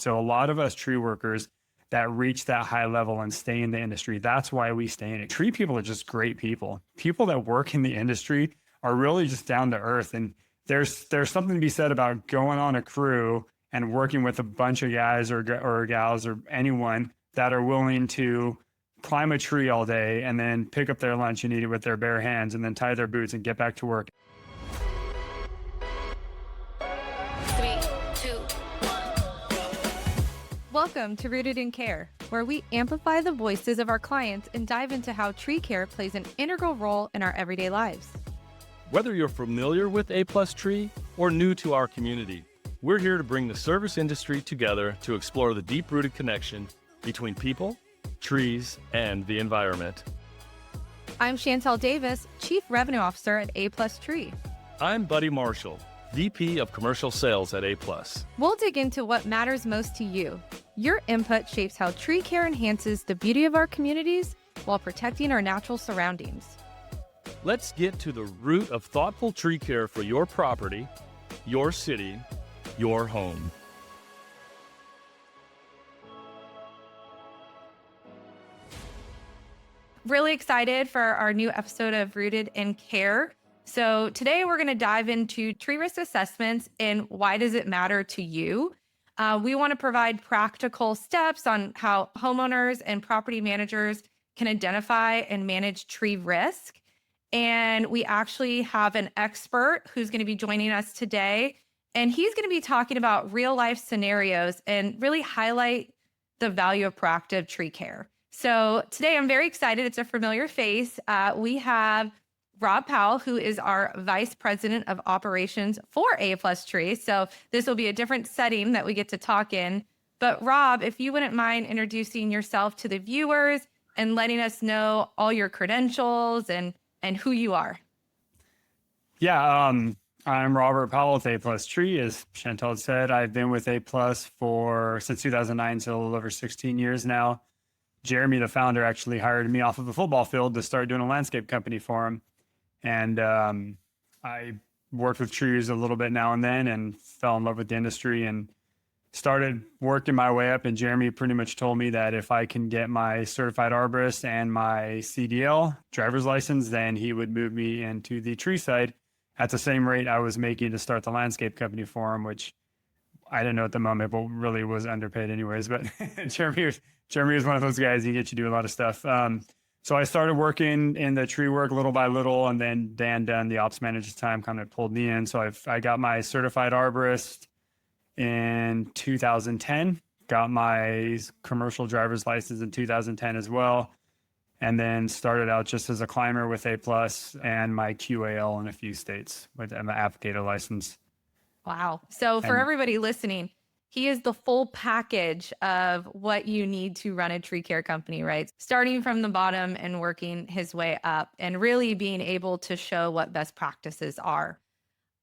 So a lot of us tree workers that reach that high level and stay in the industry, that's why we stay in it. Tree people are just great people. People that work in the industry are really just down to earth. And there's something to be said about going on a crew and working with a bunch of guys or gals or anyone that are willing to climb a tree all day and then pick up their lunch and eat it with their bare hands and then tie their boots and get back to work. 3, 2, 1. Welcome to Rooted in Care, where we amplify the voices of our clients and dive into how tree care plays an integral role in our everyday lives. Whether you're familiar with A+ Tree or new to our community, we're here to bring the service industry together to explore the deep-rooted connection between people, trees, and the environment. I'm Chantel Davis, Chief Revenue Officer at A+ Tree. I'm Buddy Marshall, VP of Commercial Sales at A+. We'll dig into what matters most to you. Your input shapes how tree care enhances the beauty of our communities while protecting our natural surroundings. Let's get to the root of thoughtful tree care for your property, your city, your home. Really excited for our new episode of Rooted in Care. So today we're going to dive into tree risk assessments and why does it matter to you? We want to provide practical steps on how homeowners and property managers can identify and manage tree risk. And we actually have an expert who's going to be joining us today. And he's going to be talking about real life scenarios and really highlight the value of proactive tree care. So today I'm very excited. It's a familiar face. We have Rob Powell, who is our Vice President of Operations for A+ Tree. So this will be a different setting that we get to talk in. But Rob, if you wouldn't mind introducing yourself to the viewers and letting us know all your credentials and who you are. Yeah, I'm Robert Powell with A+ Tree. As Chantal said, I've been with A+ since 2009, so a little over 16 years now. Jeremy, the founder, actually hired me off of a football field to start doing a landscape company for him. And I worked with trees a little bit now and then and fell in love with the industry and started working my way up. And Jeremy pretty much told me that if I can get my certified arborist and my CDL driver's license, then he would move me into the tree side at the same rate I was making to start the landscape company for him, which I didn't know at the moment, but really was underpaid anyways. But Jeremy was one of those guys. He gets you to do a lot of stuff. So I started working in the tree work little by little, and then Dan Dunn, the ops manager's time, kind of pulled me in. So I got my certified arborist in 2010, got my commercial driver's license in 2010 as well, and then started out just as a climber with A+ and my QAL in a few states with an applicator license. Wow. So for everybody listening, he is the full package of what you need to run a tree care company, right? Starting from the bottom and working his way up and really being able to show what best practices are.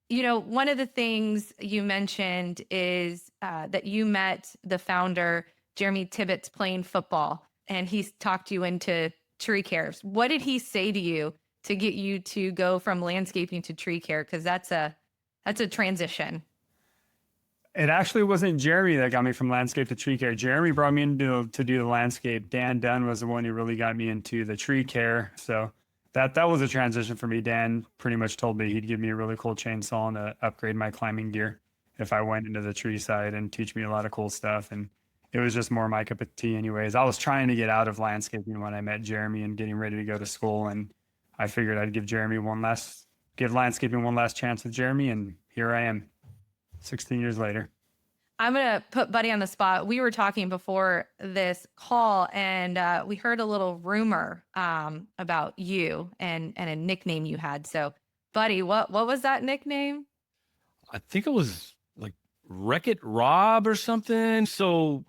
You know, one of the things you mentioned is that you met the founder, Jeremy Tibbetts, playing football, and he's talked you into tree care. What did he say to you to get you to go from landscaping to tree care? Because that's a transition. It actually wasn't Jeremy that got me from landscape to tree care. Jeremy brought me in to do the landscape. Dan Dunn was the one who really got me into the tree care. So that was a transition for me. Dan pretty much told me he'd give me a really cool chainsaw and to upgrade my climbing gear if I went into the tree side and teach me a lot of cool stuff. And it was just more my cup of tea anyways. I was trying to get out of landscaping when I met Jeremy and getting ready to go to school. And I figured I'd give landscaping one last chance with Jeremy. And here I am 16 years later. I'm going to put Buddy on the spot. We were talking before this call and we heard a little rumor about you and a nickname you had. So Buddy, what was that nickname? I think it was like Wreck-It Rob or something. So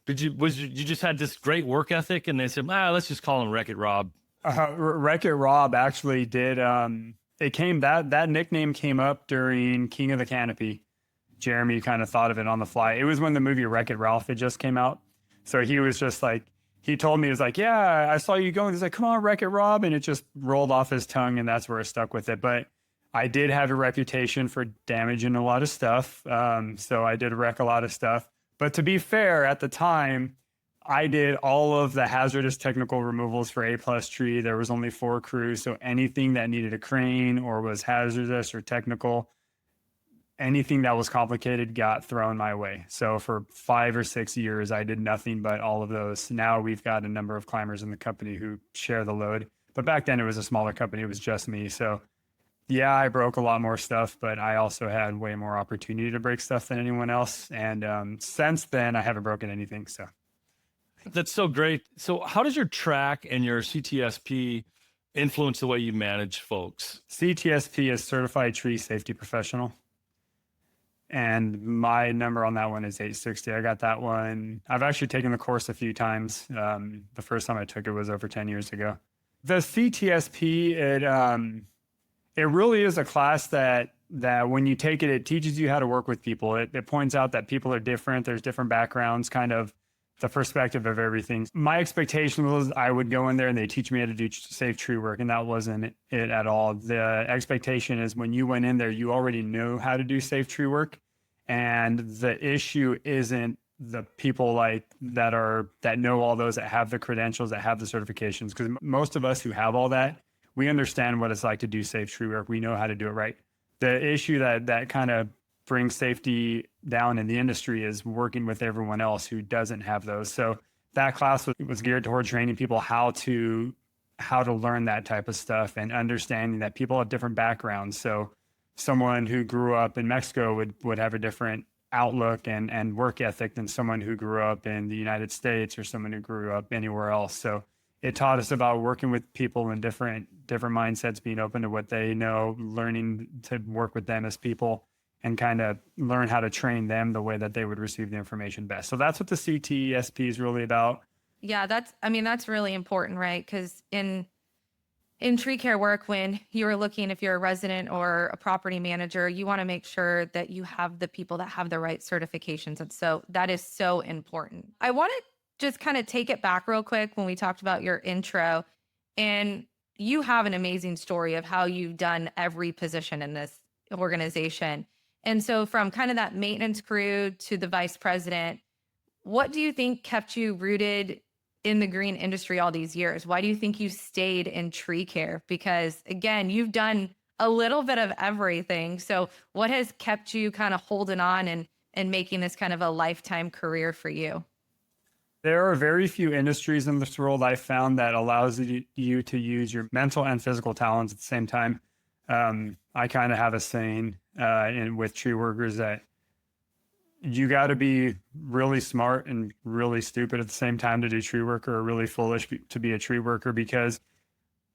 you just had this great work ethic and they said, let's just call him Wreck-It Rob. Wreck-It Rob actually did. That nickname came up during King of the Canopy. Jeremy kind of thought of it on the fly. It was when the movie Wreck-It Ralph had just came out. So he was just like, he told me, he was like, yeah, I saw you going. He's like, come on, Wreck-It Rob. And it just rolled off his tongue and that's where it stuck with it. But I did have a reputation for damaging a lot of stuff. So I did wreck a lot of stuff. But to be fair, at the time, I did all of the hazardous technical removals for A plus tree. There was only 4 crews, so anything that needed a crane or was hazardous or technical, anything that was complicated got thrown my way. So for 5 or 6 years, I did nothing but all of those. Now we've got a number of climbers in the company who share the load. But back then it was a smaller company. It was just me. So yeah, I broke a lot more stuff, but I also had way more opportunity to break stuff than anyone else. And since then, I haven't broken anything. So That's so great. So how does your TRAQ and your CTSP influence the way you manage folks? CTSP is Certified Tree Safety Professional. And my number on that one is 860. I got that one. I've actually taken the course a few times. The first time I took it was over 10 years ago. The CTSP, it really is a class that when you take it, it teaches you how to work with people. It points out that people are different. There's different backgrounds, kind of the perspective of everything. My expectation was I would go in there and they teach me how to do safe tree work, and that wasn't it at all. The expectation is when you went in there, you already know how to do safe tree work, and the issue isn't the people that know all those, that have the credentials, that have the certifications, because most of us who have all that, we understand what it's like to do safe tree work. We know how to do it right. The issue that kind of brings safety down in the industry is working with everyone else who doesn't have those. So that class was geared toward training people how to learn that type of stuff and understanding that people have different backgrounds. So someone who grew up in Mexico would have a different outlook and work ethic than someone who grew up in the United States or someone who grew up anywhere else. So it taught us about working with people in different mindsets, being open to what they know, learning to work with them as people, and kind of learn how to train them the way that they would receive the information best. So that's what the CTSP is really about. Yeah, that's really important, right? Because in tree care work, when you're looking, if you're a resident or a property manager, you want to make sure that you have the people that have the right certifications. And so that is so important. I want to just kind of take it back real quick when we talked about your intro. And you have an amazing story of how you've done every position in this organization. And so from kind of that maintenance crew to the vice president, what do you think kept you rooted in the green industry all these years? Why do you think you stayed in tree care? Because again, you've done a little bit of everything. So what has kept you kind of holding on and making this kind of a lifetime career for you? There are very few industries in this world I found that allows you to use your mental and physical talents at the same time. I kind of have a saying with tree workers that you got to be really smart and really stupid at the same time to do tree work, or really foolish to be a tree worker, because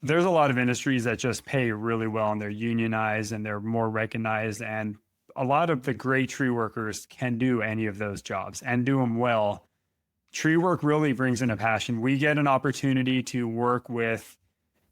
there's a lot of industries that just pay really well and they're unionized and they're more recognized. And a lot of the great tree workers can do any of those jobs and do them well. Tree work really brings in a passion. We get an opportunity to work with,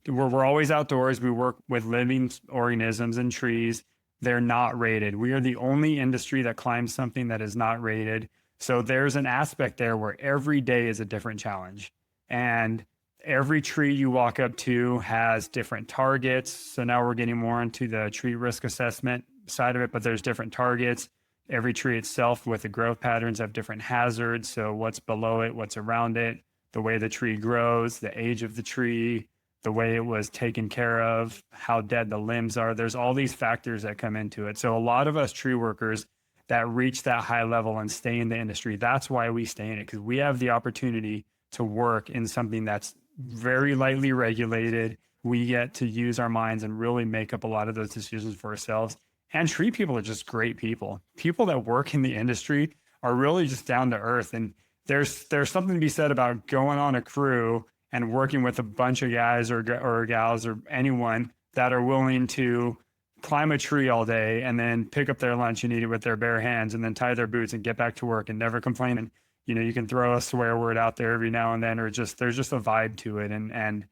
we're always outdoors. We work with living organisms and trees. They're not rated. We are the only industry that climbs something that is not rated. So there's an aspect there where every day is a different challenge. And every tree you walk up to has different targets. So now we're getting more into the tree risk assessment side of it, but there's different targets. Every tree itself with the growth patterns have different hazards. So what's below it, what's around it, the way the tree grows, the age of the tree, the way it was taken care of, how dead the limbs are. There's all these factors that come into it. So a lot of us tree workers that reach that high level and stay in the industry, that's why we stay in it, because we have the opportunity to work in something that's very lightly regulated. We get to use our minds and really make up a lot of those decisions for ourselves. And tree people are just great people. People that work in the industry are really just down to earth. And there's something to be said about going on a crew and working with a bunch of guys or gals or anyone that are willing to climb a tree all day and then pick up their lunch and eat it with their bare hands and then tie their boots and get back to work and never complain. And, you can throw a swear word out there every now and then, or there's just a vibe to it and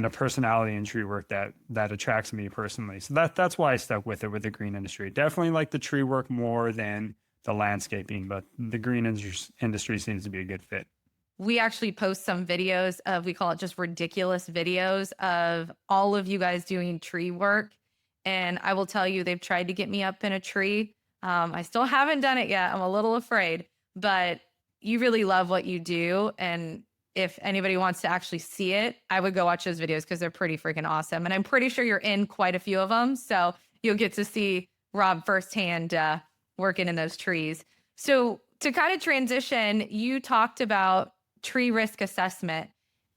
a personality in tree work that attracts me personally. So that's why I stuck with it with the green industry. Definitely like the tree work more than the landscaping, but the green industry seems to be a good fit. We actually post some videos of, we call it just ridiculous videos of all of you guys doing tree work. And I will tell you, they've tried to get me up in a tree. I still haven't done it yet. I'm a little afraid, but you really love what you do. And if anybody wants to actually see it, I would go watch those videos because they're pretty freaking awesome. And I'm pretty sure you're in quite a few of them. So you'll get to see Rob firsthand working in those trees. So to kind of transition, you talked about tree risk assessment.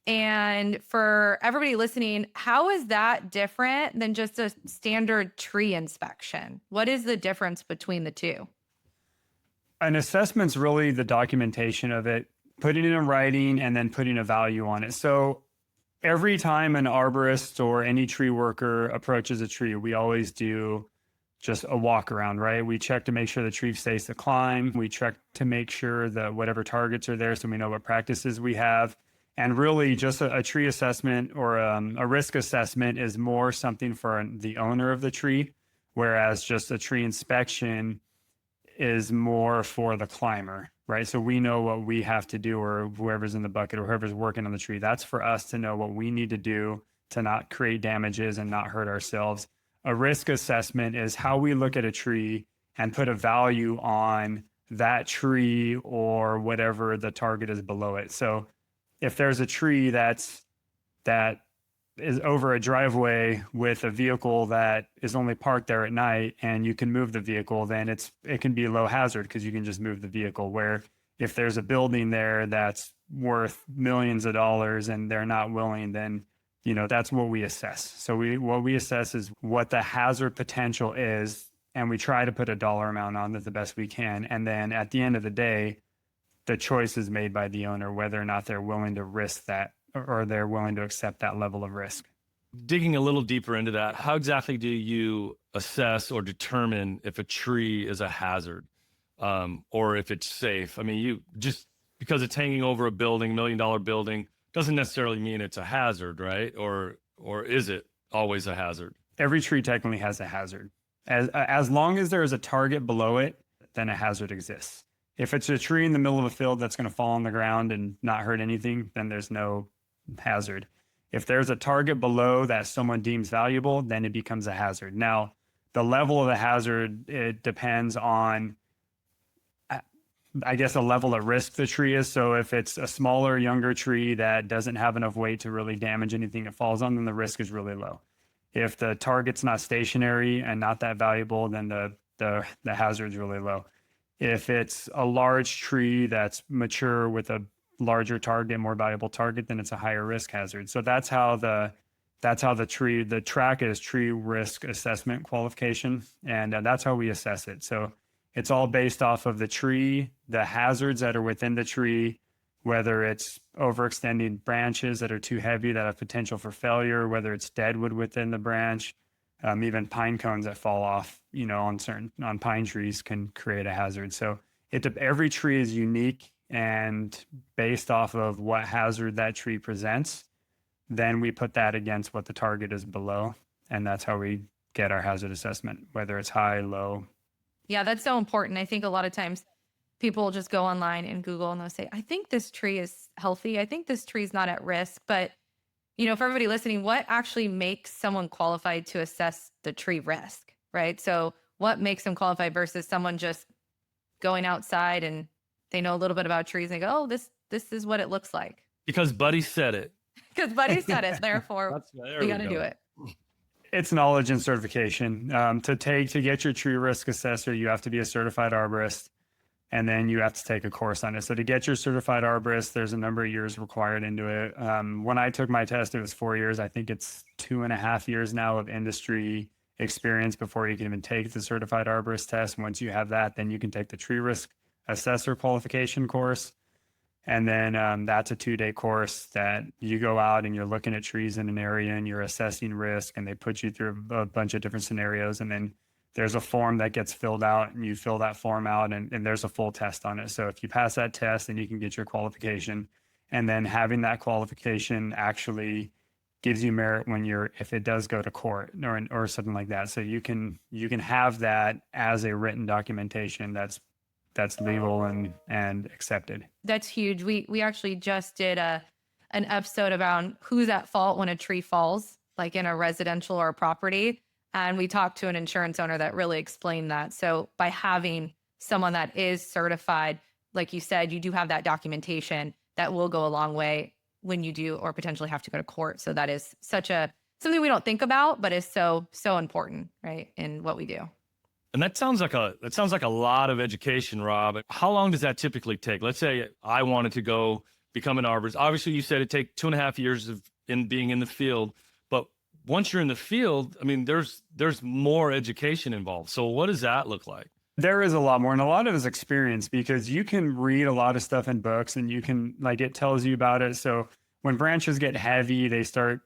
And for everybody listening, how is that different than just a standard tree inspection? What is the difference between the two? An assessment's really the documentation of it, putting it in writing and then putting a value on it. So every time an arborist or any tree worker approaches a tree, we always do just a walk around, right? We check to make sure the tree stays to climb. We check to make sure that whatever targets are there so we know what practices we have. And really just a tree assessment or a risk assessment is more something for the owner of the tree, whereas just a tree inspection is more for the climber, right? So we know what we have to do, or whoever's in the bucket or whoever's working on the tree. That's for us to know what we need to do to not create damages and not hurt ourselves. A risk assessment is how we look at a tree and put a value on that tree or whatever the target is below it. So if there's a tree that is over a driveway with a vehicle that is only parked there at night and you can move the vehicle, then it can be low hazard because you can just move the vehicle. Where if there's a building there that's worth millions of dollars and they're not willing, then that's what we assess. So what we assess is what the hazard potential is, and we try to put a dollar amount on it the best we can. And then at the end of the day, the choice is made by the owner whether or not they're willing to risk that or they're willing to accept that level of risk. Digging a little deeper into that, how exactly do you assess or determine if a tree is a hazard or if it's safe? I mean, you just because it's hanging over a building, $1 million building, doesn't necessarily mean it's a hazard, right? Or is it always a hazard? Every tree technically has a hazard. As long as there is a target below it, then a hazard exists. If it's a tree in the middle of a field that's going to fall on the ground and not hurt anything, then there's no hazard. If there's a target below that someone deems valuable, then it becomes a hazard. Now, the level of the hazard, it depends on, I guess, the level of risk the tree is. So if it's a smaller, younger tree that doesn't have enough weight to really damage anything it falls on, then the risk is really low. If the target's not stationary and not that valuable, then the hazard is really low. If it's a large tree that's mature with a larger target, more valuable target, then it's a higher risk hazard. So that's how the TRAQ is tree risk assessment qualification, and that's how we assess it. So it's all based off of the tree, the hazards that are within the tree, whether it's overextending branches that are too heavy that have potential for failure, whether it's deadwood within the branch, even pine cones that fall off, on pine trees can create a hazard. So every tree is unique, and based off of what hazard that tree presents, then we put that against what the target is below. And that's how we get our hazard assessment, whether it's high, low. Yeah, that's so important. I think a lot of times people will just go online and Google and they'll say, I think this tree is healthy. I think this tree is not at risk. But, for everybody listening, what actually makes someone qualified to assess the tree risk, right? So what makes them qualified versus someone just going outside and they know a little bit about trees and they go, oh, this is what it looks like. Because Buddy said it. Because Buddy said it, therefore we got to do it. It's knowledge and certification. To get your tree risk assessor, you have to be a certified arborist, and then you have to take a course on it. So to get your certified arborist, there's a number of years required into it. When I took my test, it was 4 years. I think it's 2.5 years now of industry experience before you can even take the certified arborist test. Once you have that, then you can take the tree risk assessor qualification course. And then that's a 2-day course that you go out and you're looking at trees in an area and you're assessing risk, and they put you through a bunch of different scenarios. And then there's a form that gets filled out, and you fill that form out, and there's a full test on it. So if you pass that test, then you can get your qualification. And then having that qualification actually gives you merit if it does go to court or something like that. So you can have that as a written documentation that's legal and accepted. That's huge. We actually just did an episode about who's at fault when a tree falls, like in a residential or a property. And we talked to an insurance owner that really explained that. So by having someone that is certified, like you said, you do have that documentation that will go a long way when you do or potentially have to go to court. So that is something we don't think about, but is so important, right, in what we do. And that sounds like a lot of education, Rob. How long does that typically take? Let's say I wanted to go become an arborist. Obviously, you said it takes 2.5 years of being in the field, but once you're in the field, I mean, there's more education involved. So what does that look like? There is a lot more, and a lot of it is experience, because you can read a lot of stuff in books and you can, like, it tells you about it. So when branches get heavy, they start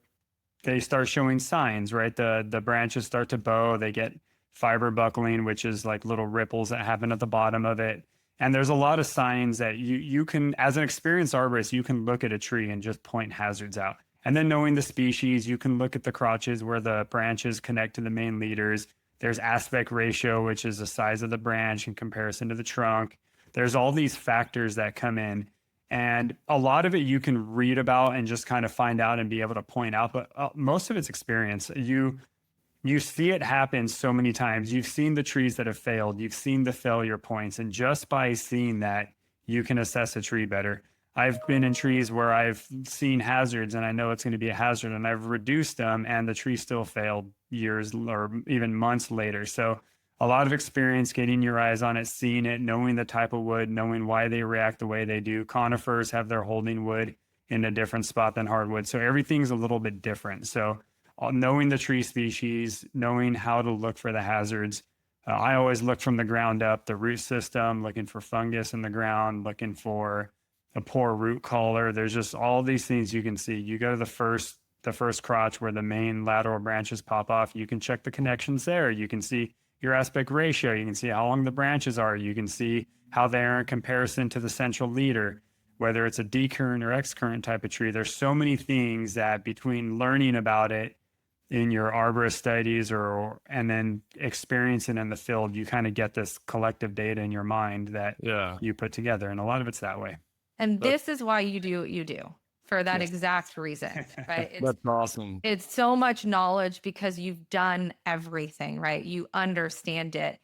showing signs, right? The branches start to bow, they get fiber buckling, which is like little ripples that happen at the bottom of it. And there's a lot of signs that you can, as an experienced arborist, you can look at a tree and just point hazards out. And then knowing the species, you can look at the crotches where the branches connect to the main leaders. There's aspect ratio, which is the size of the branch in comparison to the trunk. There's all these factors that come in. And a lot of it you can read about and just kind of find out and be able to point out. But most of it's experience. You see it happen so many times. You've seen the trees that have failed. You've seen the failure points. And just by seeing that, you can assess a tree better. I've been in trees where I've seen hazards and I know it's going to be a hazard, and I've reduced them and the tree still failed years or even months later. So a lot of experience, getting your eyes on it, seeing it, knowing the type of wood, knowing why they react the way they do. Conifers have their holding wood in a different spot than hardwood. So everything's a little bit different. So knowing the tree species, knowing how to look for the hazards. I always look from the ground up, the root system, looking for fungus in the ground, looking for a poor root collar. There's just all these things you can see. You go to the first crotch where the main lateral branches pop off. You can check the connections there. You can see your aspect ratio. You can see how long the branches are. You can see how they are in comparison to the central leader, whether it's a D current or X current type of tree. There's so many things that between learning about it in your arborist studies and then experiencing in the field, you kind of get this collective data in your mind that you put together. And a lot of it's that way. And this is why you do what you do, for that exact reason, right? That's awesome. It's so much knowledge because you've done everything, right? You understand it.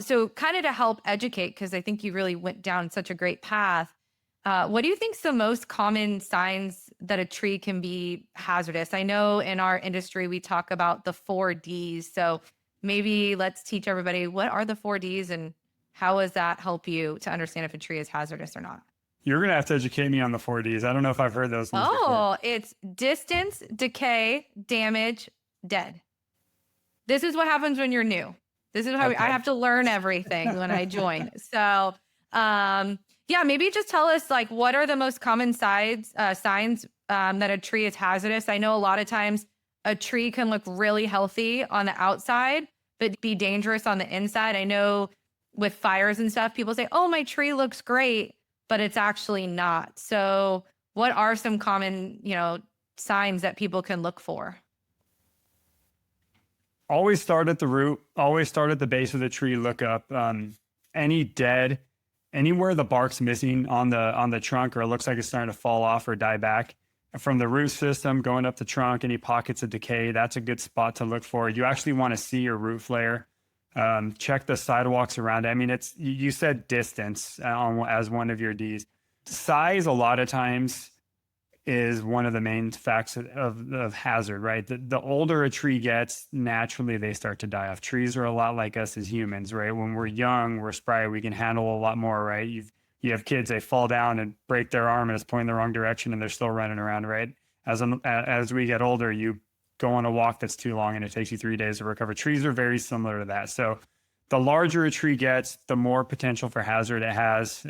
So kind of to help educate, because I think you really went down such a great path. What do you think is the most common signs that a tree can be hazardous? I know in our industry, we talk about the 4 Ds. So maybe let's teach everybody, what are the 4 Ds and how does that help you to understand if a tree is hazardous or not? You're going to have to educate me on the 4 Ds. I don't know if I've heard those ones before. It's distance, decay, damage, dead. This is what happens when you're new. This is how I have to learn everything when I join. So, yeah, maybe just tell us, like, what are the most common signs that a tree is hazardous? I know a lot of times a tree can look really healthy on the outside, but be dangerous on the inside. I know with fires and stuff, people say, oh, my tree looks great, but it's actually not. So what are some common, signs that people can look for? Always start at the root, always start at the base of the tree, look up. Any dead, anywhere the bark's missing on the trunk or it looks like it's starting to fall off or die back. From the root system going up the trunk, any pockets of decay, that's a good spot to look for. You actually want to see your root flare. Check the sidewalks around it. I mean, you said distance as one of your Ds. Size, a lot of times, is one of the main facts of hazard, right? The older a tree gets, naturally they start to die off. Trees are a lot like us as humans, right? When we're young, we're spry, we can handle a lot more, right? You have kids, they fall down and break their arm and it's pointing the wrong direction and they're still running around, right? As we get older, you go on a walk that's too long and it takes you 3 days to recover. Trees are very similar to that. So the larger a tree gets, the more potential for hazard it has.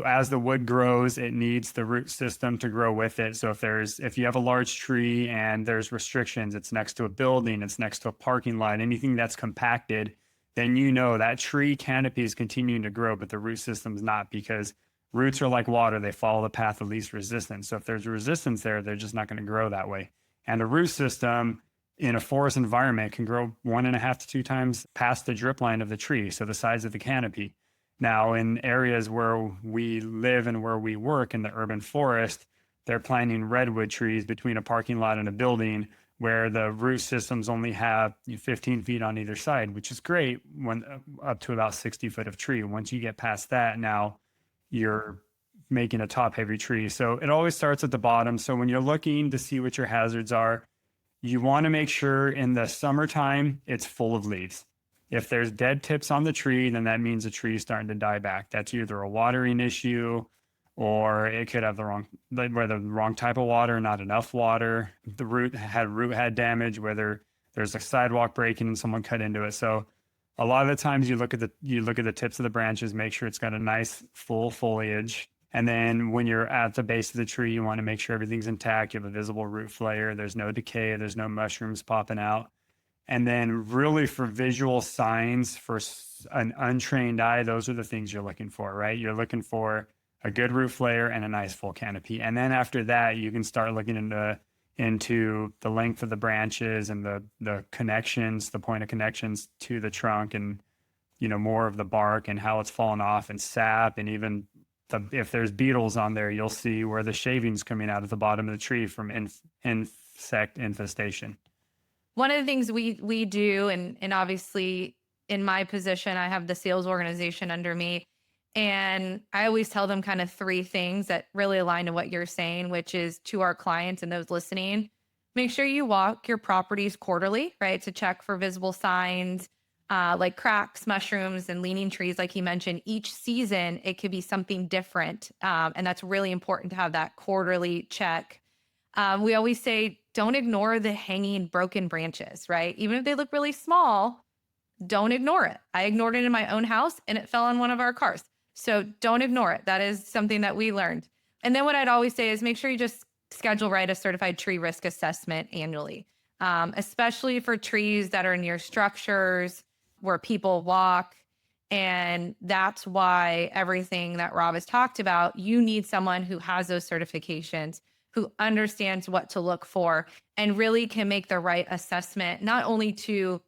As the wood grows, it needs the root system to grow with it. So if you have a large tree and there's restrictions, it's next to a building, it's next to a parking lot, anything that's compacted, then that tree canopy is continuing to grow, but the root system's not, because roots are like water. They follow the path of least resistance. So if there's resistance there, they're just not going to grow that way. And a root system in a forest environment can grow 1.5 to 2 times past the drip line of the tree, so the size of the canopy. Now, in areas where we live and where we work in the urban forest, they're planting redwood trees between a parking lot and a building where the root systems only have 15 feet on either side, which is great when up to about 60 foot of tree. Once you get past that, now you're making a top heavy tree. So it always starts at the bottom. So when you're looking to see what your hazards are, you want to make sure in the summertime it's full of leaves. If there's dead tips on the tree, then that means the tree is starting to die back. That's either a watering issue, or it could have the wrong type of water, not enough water. The root had damage, whether there's a sidewalk breaking and someone cut into it. So a lot of the times you look at the tips of the branches, make sure it's got a nice full foliage. And then when you're at the base of the tree, you want to make sure everything's intact. You have a visible root flare. There's no decay. There's no mushrooms popping out. And then really for visual signs for an untrained eye, those are the things you're looking for, right? You're looking for a good root flare and a nice full canopy. And then after that, you can start looking into the length of the branches and the connections, the point of connections to the trunk, and, more of the bark and how it's fallen off, and sap, and even if there's beetles on there, you'll see where the shavings coming out at the bottom of the tree from insect infestation. One of the things we do, and obviously in my position, I have the sales organization under me, and I always tell them kind of three things that really align to what you're saying, which is to our clients and those listening, make sure you walk your properties quarterly, right? To check for visible signs like cracks, mushrooms, and leaning trees. Like he mentioned, each season, it could be something different. And that's really important to have that quarterly check. We always say, don't ignore the hanging broken branches, right? Even if they look really small, don't ignore it. I ignored it in my own house and it fell on one of our cars. So don't ignore it. That is something that we learned. And then what I'd always say is make sure you just schedule a certified tree risk assessment annually, especially for trees that are near structures where people walk. And that's why everything that Rob has talked about, you need someone who has those certifications, who understands what to look for, and really can make the right assessment, not only to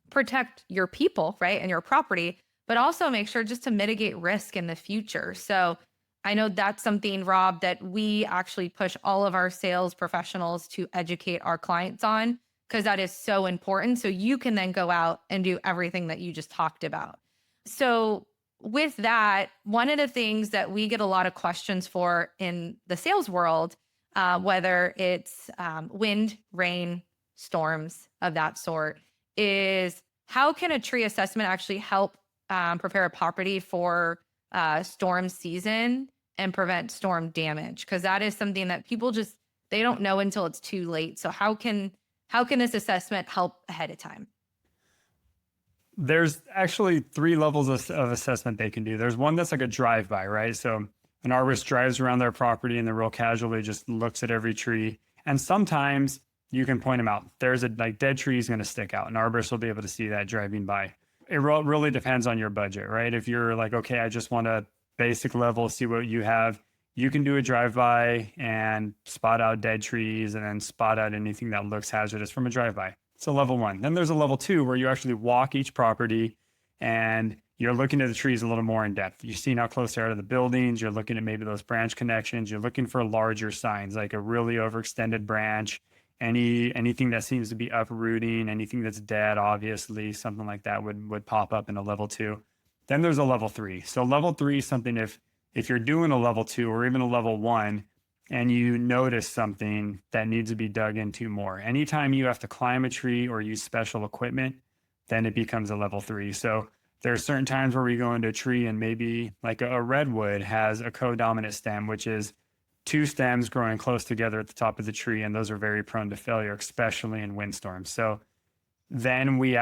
protect your people, right, and your property, but also make sure just to mitigate risk in the future. So I know that's something, Rob, that we actually push all of our sales professionals to educate our clients on, because that is so important. So you can then go out and do everything that you just talked about. So with that, one of the things that we get a lot of questions for in the sales world, whether it's wind, rain, storms of that sort, is how can a tree assessment actually help prepare a property for storm season and prevent storm damage? Because that is something that people they don't know until it's too late. So how can this assessment help ahead of time? There's actually 3 levels of assessment they can do. There's one that's like a drive-by, right? So an arborist drives around their property and they're real casually just looks at every tree. And sometimes you can point them out. There's a dead tree is going to stick out. An arborist will be able to see that driving by. It really depends on your budget, right? If you're like, okay, I just want a basic level, see what you have, you can do a drive-by and spot out dead trees and then spot out anything that looks hazardous from a drive-by. So level 1. Then there's a level 2 where you actually walk each property and you're looking at the trees a little more in depth. You're seeing how close they are to the buildings. You're looking at maybe those branch connections. You're looking for larger signs, like a really overextended branch, anything that seems to be uprooting, anything that's dead, obviously, something like that would pop up in a level 2. Then there's a level 3. So level 3 is something if you're doing a level 2 or even a level 1 and you notice something that needs to be dug into more. Anytime you have to climb a tree or use special equipment, then it becomes a level 3. So there are certain times where we go into a tree and maybe like a redwood has a codominant stem, which is 2 stems growing close together at the top of the tree. And those are very prone to failure, especially in windstorms. So then we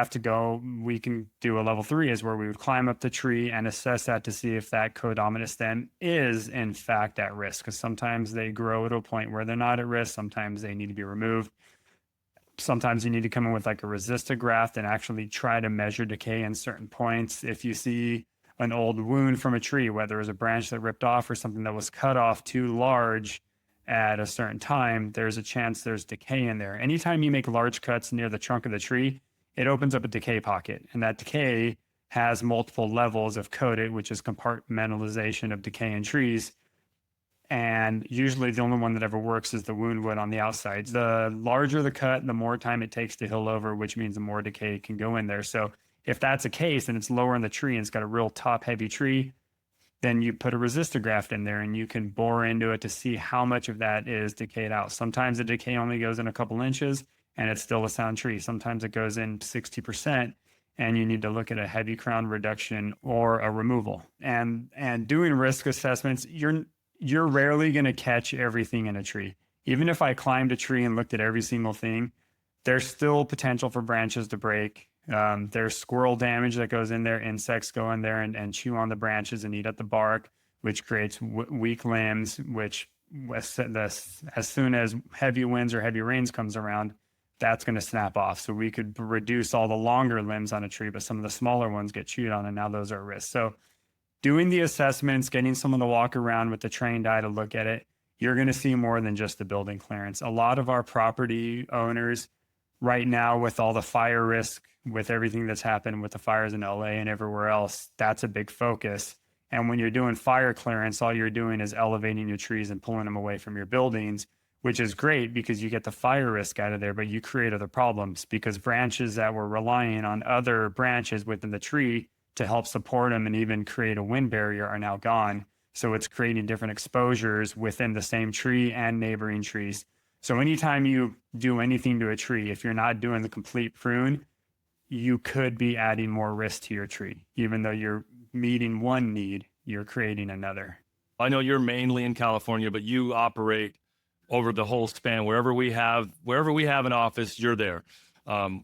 can do a level 3 is where we would climb up the tree and assess that to see if that codominant stem is in fact at risk. Because sometimes they grow to a point where they're not at risk. Sometimes they need to be removed. Sometimes you need to come in with like a resisted graft and actually try to measure decay in certain points. If you see an old wound from a tree, whether it was a branch that ripped off or something that was cut off too large at a certain time, there's a chance there's decay in there. Anytime you make large cuts near the trunk of the tree, it opens up a decay pocket. And that decay has multiple levels of coated, which is compartmentalization of decay in trees. And usually the only one that ever works is the wound wood on the outside. The larger the cut, the more time it takes to heal over, which means the more decay can go in there. So if that's the case and it's lower in the tree and it's got a real top heavy tree, then you put a resistor graft in there and you can bore into it to see how much of that is decayed out. Sometimes the decay only goes in a couple inches and it's still a sound tree. Sometimes it goes in 60% and you need to look at a heavy crown reduction or a removal. And doing risk assessments, you're rarely going to catch everything in a tree. Even if I climbed a tree and looked at every single thing, there's still potential for branches to break. There's squirrel damage that goes in there. Insects go in there and chew on the branches and eat at the bark, which creates weak limbs, which as soon as heavy winds or heavy rains comes around, that's going to snap off. So we could reduce all the longer limbs on a tree, but some of the smaller ones get chewed on and now those are at risk. So doing the assessments, getting someone to walk around with the trained eye to look at it, you're going to see more than just the building clearance. A lot of our property owners right now, with all the fire risk, with everything that's happened with the fires in LA and everywhere else, that's a big focus. And when you're doing fire clearance, all you're doing is elevating your trees and pulling them away from your buildings, which is great because you get the fire risk out of there, but you create other problems because branches that were relying on other branches within the tree to help support them and even create a wind barrier are now gone. So it's creating different exposures within the same tree and neighboring trees. So anytime you do anything to a tree, if you're not doing the complete prune, you could be adding more risk to your tree. Even though you're meeting one need, you're creating another. I know you're mainly in California, but you operate over the whole span. Wherever we have an office, you're there.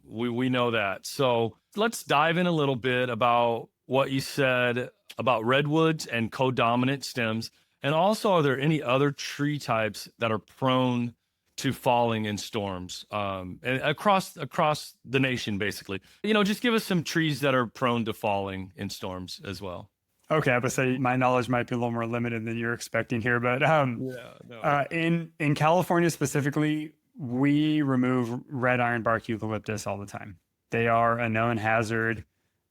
We know that. So let's dive in a little bit about what you said about redwoods and codominant stems. And also, are there any other tree types that are prone to falling in storms and across the nation, basically? Just give us some trees that are prone to falling in storms as well. Okay, I would say my knowledge might be a little more limited than you're expecting here, but in California specifically, we remove red ironbark eucalyptus all the time. They are a known hazard.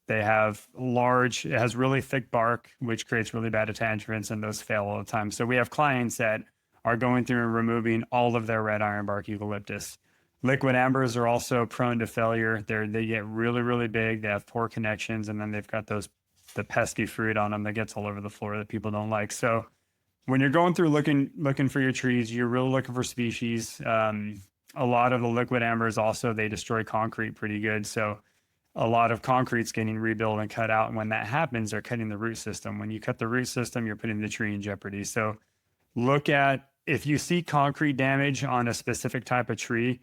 It has really thick bark, which creates really bad attachments, and those fail all the time. So we have clients that are going through and removing all of their red ironbark eucalyptus. Liquid ambers are also prone to failure. They get really, really big. They have poor connections, and then they've got the pesky fruit on them that gets all over the floor that people don't like. So when you're going through looking for your trees, you're really looking for species. A lot of the liquid ambers also, they destroy concrete pretty good. So a lot of concrete's getting rebuilt and cut out. And when that happens, they're cutting the root system. When you cut the root system, you're putting the tree in jeopardy. So look at, if you see concrete damage on a specific type of tree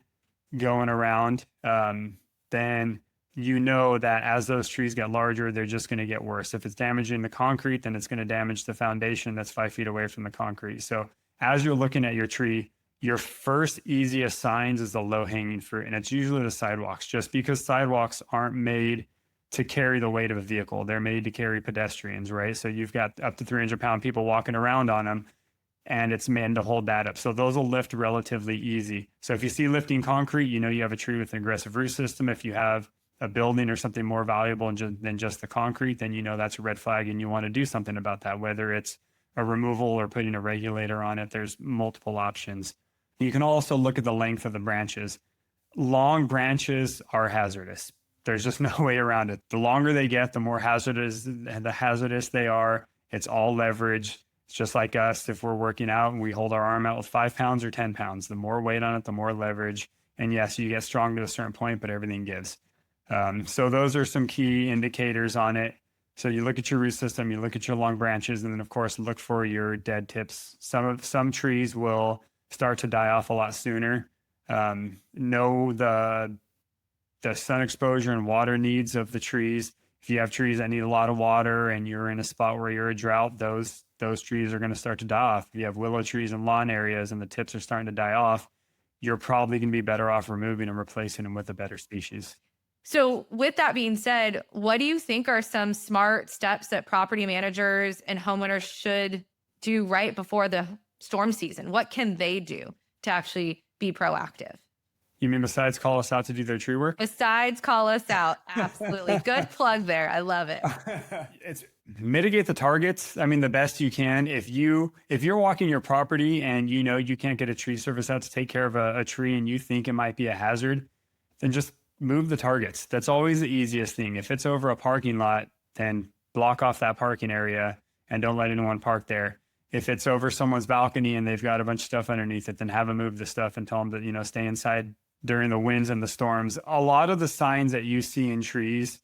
going around, then you know that as those trees get larger, they're just going to get worse. If it's damaging the concrete, then it's going to damage the foundation that's 5 feet away from the concrete. So as you're looking at your tree, your first easiest signs is the low-hanging fruit, and it's usually the sidewalks, just because sidewalks aren't made to carry the weight of a vehicle. They're made to carry pedestrians, right? So you've got up to 300-pound people walking around on them, and it's meant to hold that up. So those will lift relatively easy. So if you see lifting concrete, you know you have a tree with an aggressive root system. If you have a building or something more valuable than just the concrete, then you know that's a red flag and you want to do something about that, whether it's a removal or putting a regulator on it. There's multiple options. You can also look at the length of the branches. Long branches are hazardous. There's just no way around it. The longer they get, the more hazardous they are. It's all leverage. It's just like us. If we're working out and we hold our arm out with 5 pounds or 10 pounds, the more weight on it, the more leverage. And yes, you get strong to a certain point, but everything gives. So those are some key indicators on it. So you look at your root system, you look at your long branches, and then of course look for your dead tips. Some trees will start to die off a lot sooner. Know the sun exposure and water needs of the trees. If you have trees that need a lot of water and you're in a spot where you're a drought, those trees are going to start to die off. If you have willow trees in lawn areas and the tips are starting to die off, you're probably going to be better off removing and replacing them with a better species. So with that being said, what do you think are some smart steps that property managers and homeowners should do right before the storm season? What can they do to actually be proactive? You mean besides call us out to do their tree work? Besides call us out. Absolutely. Good plug there. I love it. Mitigate the targets. I mean, the best you can. If you're walking your property and you know you can't get a tree service out to take care of a tree and you think it might be a hazard, then just move the targets. That's always the easiest thing. If it's over a parking lot, then block off that parking area and don't let anyone park there. If it's over someone's balcony and they've got a bunch of stuff underneath it, then have them move the stuff and tell them that, stay inside during the winds and the storms. A lot of the signs that you see in trees,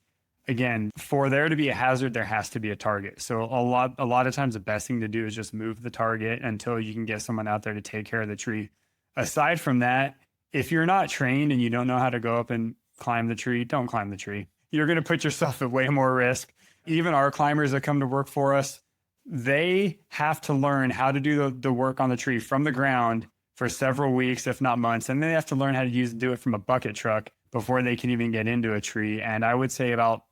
again, for there to be a hazard, there has to be a target. So a lot of times the best thing to do is just move the target until you can get someone out there to take care of the tree. Aside from that, if you're not trained and you don't know how to go up and climb the tree, don't climb the tree. You're going to put yourself at way more risk. Even our climbers that come to work for us, they have to learn how to do the work on the tree from the ground for several weeks, if not months. And they have to learn how to do it from a bucket truck before they can even get into a tree. And I would say about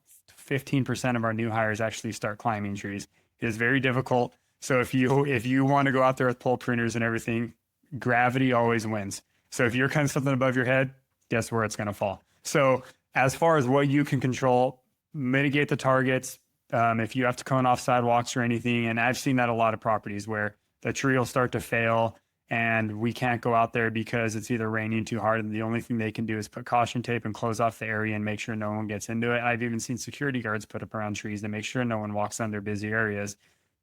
15% of our new hires actually start climbing trees. It is very difficult. So if you want to go out there with pole pruners and everything, gravity always wins. So if you're cutting something above your head, guess where it's going to fall. So as far as what you can control, mitigate the targets. If you have to cone off sidewalks or anything, and I've seen that a lot of properties where the tree will start to fail and we can't go out there because it's either raining too hard and the only thing they can do is put caution tape and close off the area and make sure no one gets into it. I've even seen security guards put up around trees to make sure no one walks under busy areas.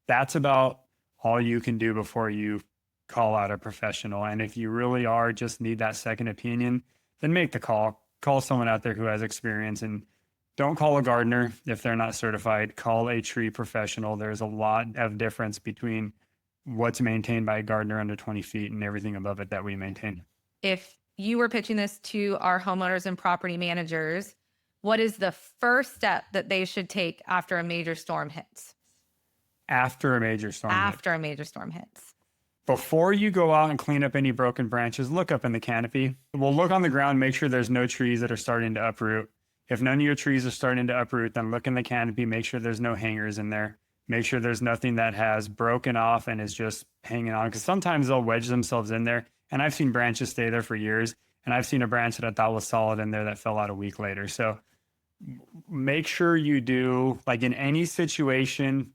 That's about all you can do before you call out a professional. And if you really just need that second opinion, then make the call. Call someone out there who has experience, and don't call a gardener if they're not certified. Call a tree professional. There's a lot of difference between what's maintained by a gardener under 20 feet and everything above it that we maintain. If you were pitching this to our homeowners and property managers, what is the first step that they should take after a major storm hits? After a major storm A major storm hits. Before you go out and clean up any broken branches, look up in the canopy. We'll look on the ground, make sure there's no trees that are starting to uproot. If none of your trees are starting to uproot, then look in the canopy, make sure there's no hangers in there. Make sure there's nothing that has broken off and is just hanging on, because sometimes they'll wedge themselves in there. And I've seen branches stay there for years. And I've seen a branch that I thought was solid in there that fell out a week later. So make sure you do, like in any situation,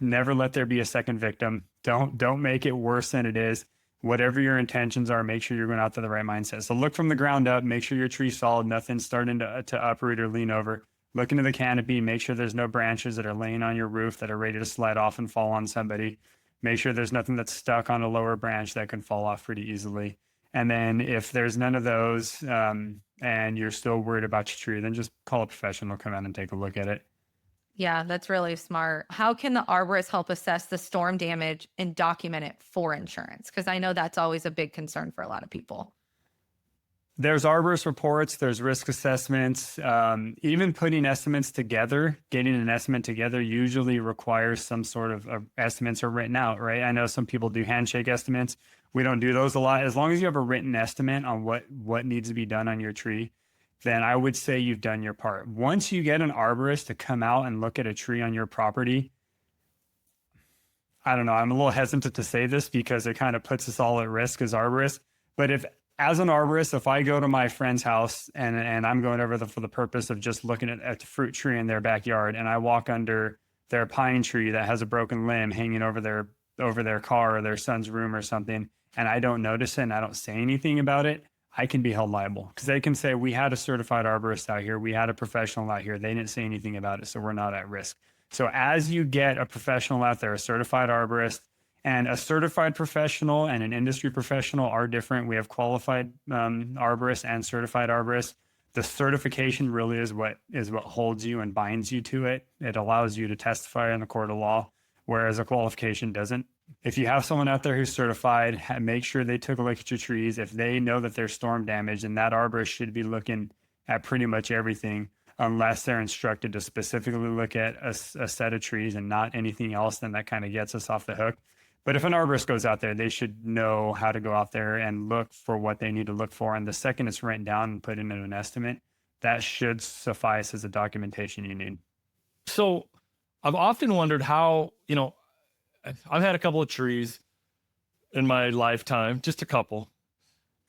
never let there be a second victim. Don't make it worse than it is. Whatever your intentions are, make sure you're going out to the right mindset. So look from the ground up, make sure your tree's solid, nothing's starting to uproot or lean over. Look into the canopy, make sure there's no branches that are laying on your roof that are ready to slide off and fall on somebody. Make sure there's nothing that's stuck on a lower branch that can fall off pretty easily. And then if there's none of those and you're still worried about your tree, then just call a professional, come out and take a look at it. Yeah, that's really smart. How can the arborist help assess the storm damage and document it for insurance? Because I know that's always a big concern for a lot of people. There's arborist reports, there's risk assessments, even putting estimates together, getting an estimate together usually requires some sort of estimates are written out, right? I know some people do handshake estimates. We don't do those a lot. As long as you have a written estimate on what needs to be done on your tree, then I would say you've done your part. Once you get an arborist to come out and look at a tree on your property, I don't know, I'm a little hesitant to say this because it kind of puts us all at risk as arborists. But as an arborist, if I go to my friend's house and I'm going over for the purpose of just looking at the fruit tree in their backyard, and I walk under their pine tree that has a broken limb hanging over their car or their son's room or something, and I don't notice it and I don't say anything about it, I can be held liable because they can say, we had a certified arborist out here. We had a professional out here. They didn't say anything about it, so we're not at risk. So as you get a professional out there, a certified arborist, and a certified professional and an industry professional are different. We have qualified arborists and certified arborists. The certification really is what holds you and binds you to it. It allows you to testify in the court of law, whereas a qualification doesn't. If you have someone out there who's certified, make sure they took a look at your trees. If they know that there's storm damage, then that arborist should be looking at pretty much everything, unless they're instructed to specifically look at a set of trees and not anything else, then that kind of gets us off the hook. But if an arborist goes out there, they should know how to go out there and look for what they need to look for. And the second it's written down and put into an estimate, that should suffice as the documentation you need. So I've often wondered how, I've had a couple of trees in my lifetime, just a couple.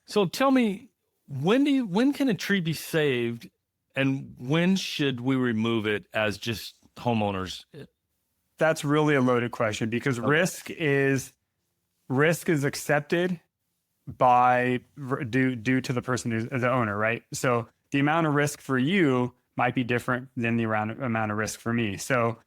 So tell me, when can a tree be saved and when should we remove it as just homeowners? that's really a loaded question because risk is accepted by due to the person who's the owner, right? So the amount of risk for you might be different than the amount of risk for me. So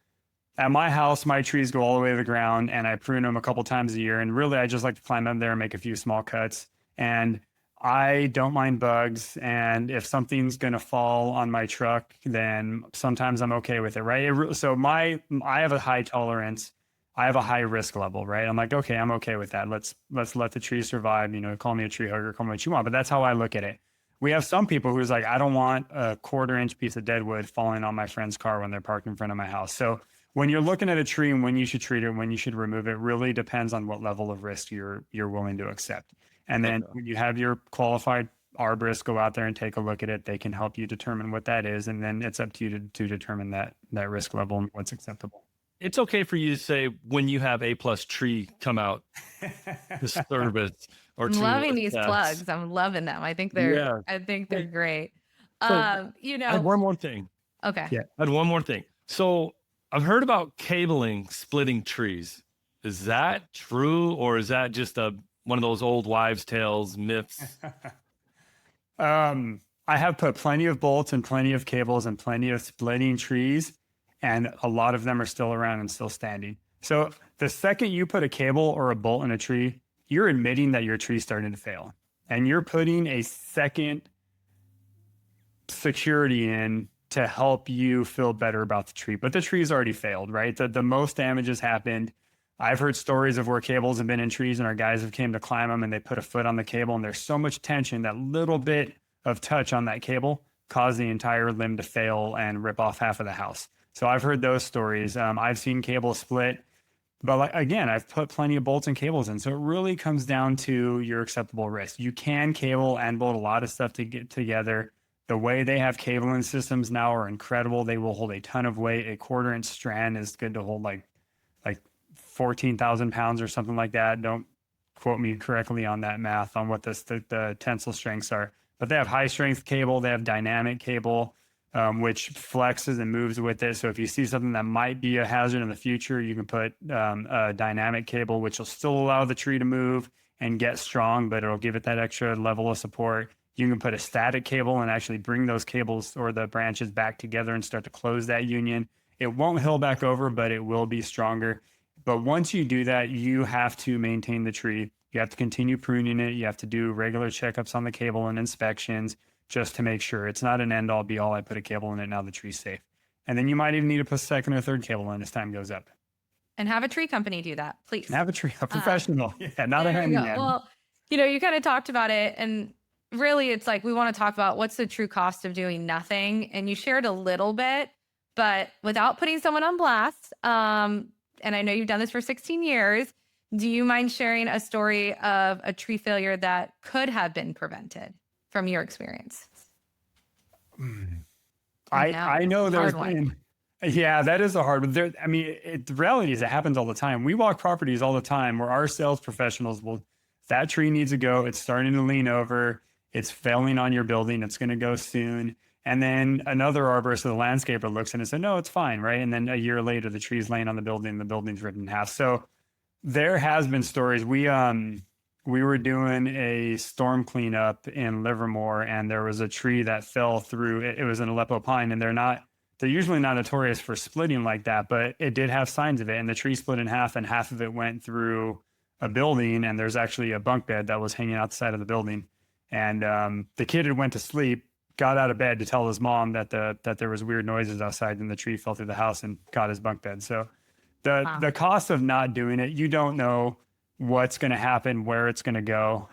at my house, my trees go all the way to the ground and I prune them a couple times a year. And really, I just like to climb up there and make a few small cuts. And I don't mind bugs. And if something's going to fall on my truck, then sometimes I'm okay with it, right? So I have a high tolerance. I have a high risk level, right? I'm like, okay, I'm okay with that. Let's let the tree survive. You know, call me a tree hugger, call me what you want. But that's how I look at it. We have some people who's like, I don't want a 1/4-inch piece of dead wood falling on my friend's car when they're parked in front of my house. So when you're looking at a tree and when you should treat it, when you should remove it, really depends on what level of risk you're willing to accept. And then when you have your qualified arborist go out there and take a look at it, they can help you determine what that is. And then it's up to you to determine that risk level and what's acceptable. It's okay for you to say when you have A+ tree come out to service or I'm to loving these assess. plugs. I'm loving them. I think they're great. So, You I had know, one more thing. okay. Yeah. I had one more thing. So I've heard about cabling splitting trees. Is that true, or is that just one of those old wives' tales, myths? I have put plenty of bolts and plenty of cables and plenty of splitting trees, and a lot of them are still around and still standing. So the second you put a cable or a bolt in a tree, you're admitting that your tree's starting to fail. And you're putting a second security in to help you feel better about the tree. But the tree's already failed, right? The most damage has happened. I've heard stories of where cables have been in trees and our guys have came to climb them and they put a foot on the cable and there's so much tension that little bit of touch on that cable caused the entire limb to fail and rip off half of the house. So I've heard those stories. I've seen cables split, but again, I've put plenty of bolts and cables in. So it really comes down to your acceptable risk. You can cable and bolt a lot of stuff to get together. The way they have cabling systems now are incredible. They will hold a ton of weight. A 1/4-inch strand is good to hold like 14,000 pounds or something like that. Don't quote me correctly on that math on what the tensile strengths are. But they have high strength cable. They have dynamic cable, which flexes and moves with it. So if you see something that might be a hazard in the future, you can put a dynamic cable, which will still allow the tree to move and get strong, but it'll give it that extra level of support. You can put a static cable and actually bring those cables or the branches back together and start to close that union. It won't hill back over, but it will be stronger. But once you do that, you have to maintain the tree. You have to continue pruning it. You have to do regular checkups on the cable and inspections just to make sure. It's not an end all be all. I put a cable in it, now the tree's safe. And then you might even need to put a second or third cable in as time goes up. And have a tree company do that, please. And have a professional. Not a handyman. Well, you kind of talked about it, and really it's like we want to talk about what's the true cost of doing nothing. And you shared a little bit, but without putting someone on blast, and I know you've done this for 16 years, do you mind sharing a story of a tree failure that could have been prevented from your experience? I know there's been, yeah, that is a hard one. The reality is it happens all the time. We walk properties all the time where our sales professionals will, that tree needs to go. It's starting to lean over. It's failing on your building. It's going to go soon. And then another arborist or the landscaper looks in and says, no, it's fine, right? And then a year later, the tree's laying on the building, the building's ripped in half. So there has been stories. We were doing a storm cleanup in Livermore, and there was a tree that fell through. It was an Aleppo pine, and they're usually not notorious for splitting like that, but it did have signs of it. And the tree split in half, and half of it went through a building, and there's actually a bunk bed that was hanging out the side of the building. And the kid had went to sleep, got out of bed to tell his mom that there was weird noises outside, and the tree fell through the house and caught his bunk bed. So the cost of not doing it, you don't know what's going to happen, where it's going to go.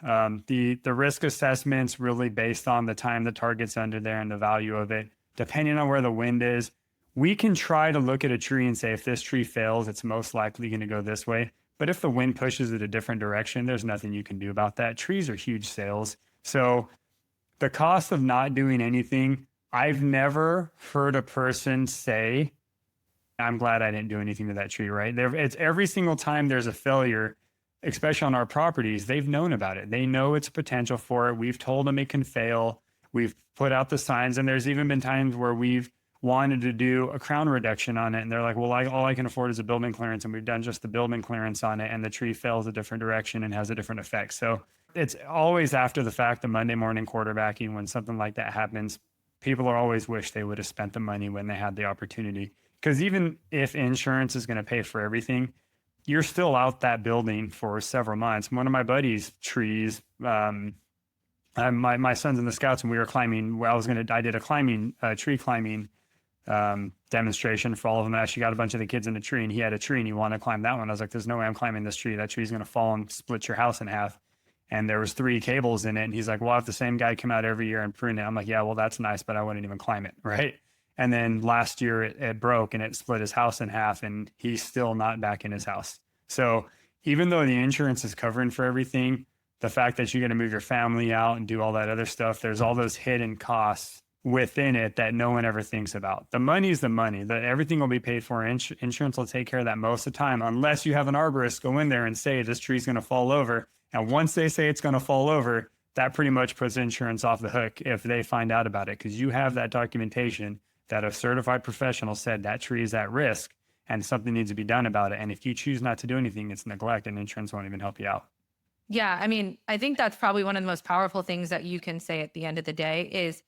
The risk assessment's really based on the time the target's under there and the value of it, depending on where the wind is. We can try to look at a tree and say, if this tree fails, it's most likely going to go this way. But if the wind pushes it a different direction, there's nothing you can do about that. Trees are huge sales. So the cost of not doing anything, I've never heard a person say, I'm glad I didn't do anything to that tree, right? It's every single time there's a failure, especially on our properties, they've known about it. They know it's potential for it. We've told them it can fail. We've put out the signs. And there's even been times where we've wanted to do a crown reduction on it. And they're like, well, all I can afford is a building clearance. And we've done just the building clearance on it. And the tree fails a different direction and has a different effect. So it's always after the fact, the Monday morning quarterbacking, when something like that happens, people are always wish they would have spent the money when they had the opportunity. Because even if insurance is going to pay for everything, you're still out that building for several months. One of my buddies' trees, my son's in the Scouts, and we were climbing. Well, I did a tree climbing demonstration for all of them. I actually got a bunch of the kids in the tree, and he had a tree and he wanted to climb that one. I was like, there's no way I'm climbing this tree. That tree's going to fall and split your house in half. And there was 3 cables in it. And he's like, well, if the same guy come out every year and prune it, I'm like, yeah, well, that's nice, but I wouldn't even climb it. Right. And then last year it broke and it split his house in half, and he's still not back in his house. So even though the insurance is covering for everything, the fact that you're going to move your family out and do all that other stuff, there's all those hidden costs within it that no one ever thinks about. The money is the money. Everything will be paid for. Insurance will take care of that most of the time, unless you have an arborist go in there and say this tree's going to fall over. And once they say it's going to fall over, that pretty much puts insurance off the hook if they find out about it, because you have that documentation that a certified professional said that tree is at risk and something needs to be done about it. And if you choose not to do anything, it's neglect, and insurance won't even help you out. Yeah, I mean, I think that's probably one of the most powerful things that you can say at the end of the day is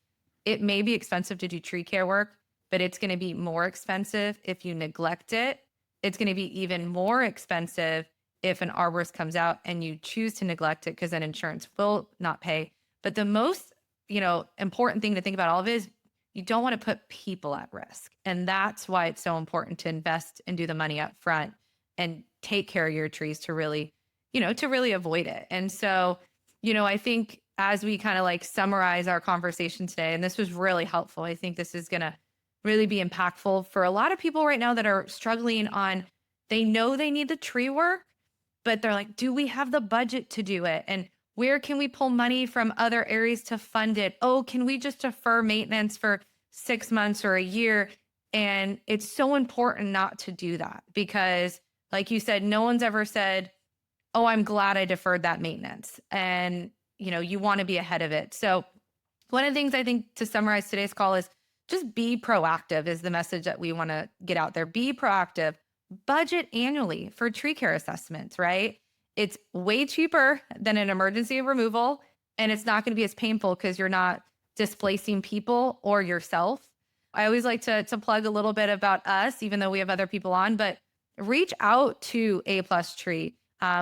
it may be expensive to do tree care work, but it's going to be more expensive if you neglect it. It's going to be even more expensive if an arborist comes out and you choose to neglect it, because then insurance will not pay. But the most, important thing to think about all of it is you don't want to put people at risk. And that's why it's so important to invest and do the money up front and take care of your trees to really avoid it. And so, I think as we kind of like summarize our conversation today, and this was really helpful, I think this is going to really be impactful for a lot of people right now that are struggling they know they need the tree work, but they're like, do we have the budget to do it? And where can we pull money from other areas to fund it? Oh, can we just defer maintenance for 6 months or a year? And it's so important not to do that, because like you said, no one's ever said, oh, I'm glad I deferred that maintenance. And, you want to be ahead of it. So one of the things I think to summarize today's call is just be proactive is the message that we want to get out there. Be proactive. Budget annually for tree care assessments, right? It's way cheaper than an emergency removal, and it's not going to be as painful because you're not displacing people or yourself. I always like to plug a little bit about us, even though we have other people on, but reach out to A+ Tree.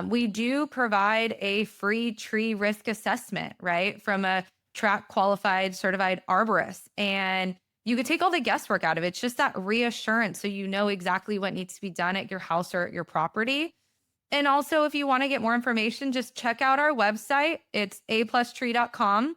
We do provide a free tree risk assessment, right, from a TRAQ qualified certified arborist. And you could take all the guesswork out of it. It's just that reassurance so you know exactly what needs to be done at your house or at your property. And also, if you want to get more information, just check out our website. It's aplustree.com.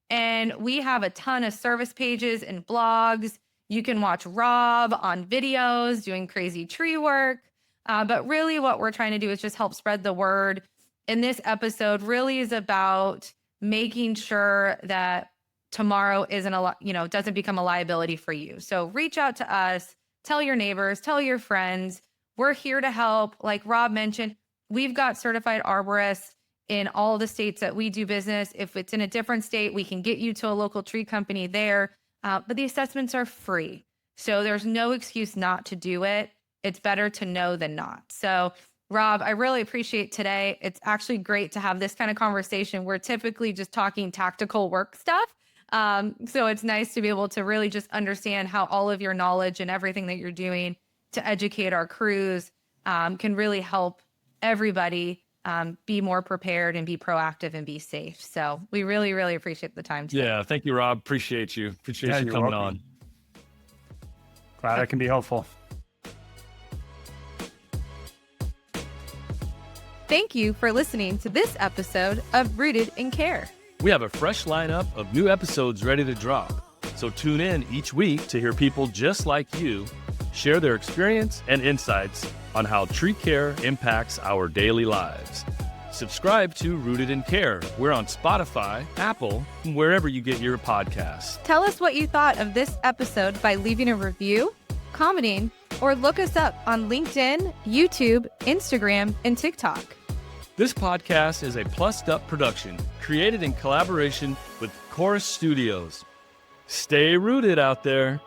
And we have a ton of service pages and blogs. You can watch Rob on videos doing crazy tree work. But really what we're trying to do is just help spread the word. And this episode really is about making sure that tomorrow doesn't become a liability for you. So reach out to us, tell your neighbors, tell your friends. We're here to help. Like Rob mentioned, we've got certified arborists in all the states that we do business. If it's in a different state, we can get you to a local tree company there. But the assessments are free. So there's no excuse not to do it. It's better to know than not. So Rob, I really appreciate today. It's actually great to have this kind of conversation. We're typically just talking tactical work stuff. So it's nice to be able to really just understand how all of your knowledge and everything that you're doing to educate our crews can really help everybody be more prepared and be proactive and be safe. So we really, really appreciate the time today. Yeah, thank you, Rob. Appreciate you. Appreciate you coming on. Glad I can be helpful. Thank you for listening to this episode of Rooted in Care. We have a fresh lineup of new episodes ready to drop. So tune in each week to hear people just like you share their experience and insights on how tree care impacts our daily lives. Subscribe to Rooted in Care. We're on Spotify, Apple, and wherever you get your podcasts. Tell us what you thought of this episode by leaving a review, commenting, or look us up on LinkedIn, YouTube, Instagram, and TikTok. This podcast is a plussed up production created in collaboration with Chorus Studios. Stay rooted out there.